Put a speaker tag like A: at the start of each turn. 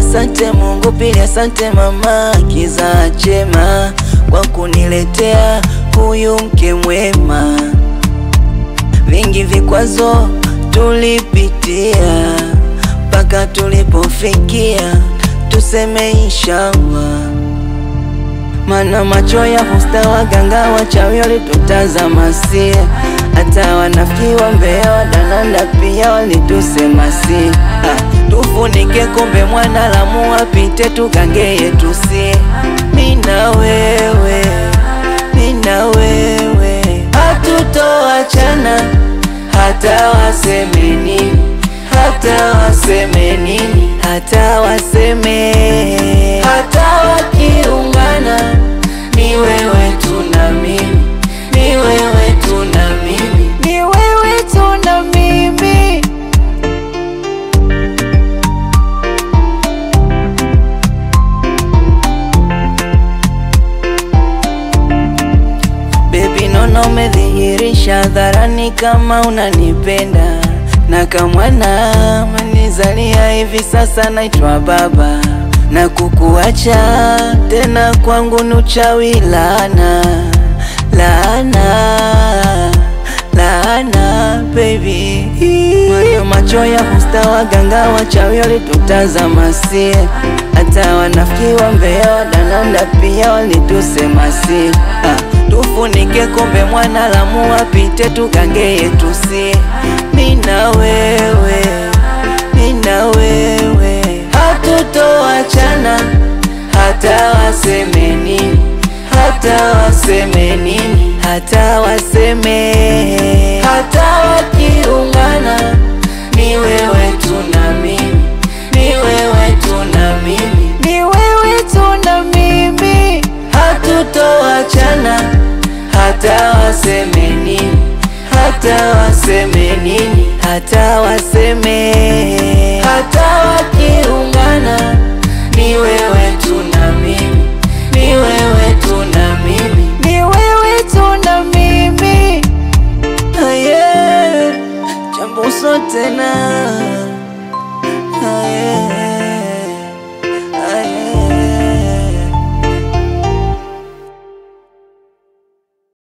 A: asante Mungu, pili asante mama kiza chema kwa kuniletea huyu mke mwema. Vingi vikwazo tulipitia mpaka tulipofikia, tuseme inshallah. Mana macho ya husta waganga wachawi walitutazama sie, hata wanafiki wa Mbeya wadananda pia walitusema si. Tufunike kombe mwana Lamu apite tukangeye tusie. Mina wewe, mina wewe, hatutoachana hata waseme nini, hata waseme nini, hata waseme, hata wakiungana. Ni wewe tuna mimi, ni wewe tuna mimi, ni wewe tuna mimi. Baby nono umedhihirisha hadharani kama unanipenda, na kamwana manizalia hivi sasa naitwa baba, na kukuacha tena kwangu nuchawi laana, laana, laana baby. Mwana macho ya husta waganga wachawi walitutazama sie, hata wanafiki wa Mbeya wadananda pia walitusema si. Tufunike kombe mwana Lamu apite tukangeye tusie. Mina wewe, mina wewe, hatutoachana hata waseme nini, hata waseme nini, hata waseme, hata wakiungana. Ni wewe tuna mimi, ni wewe tuna mimi, ni wewe tuna mimi. Hatutoachana hata waseme nini, hata waseme nini, hata waseme, hata wakiungana. Ni wewe tuna mimi, ni wewe tuna mimi, ni wewe tuna mimi. Yeah, jambo sote na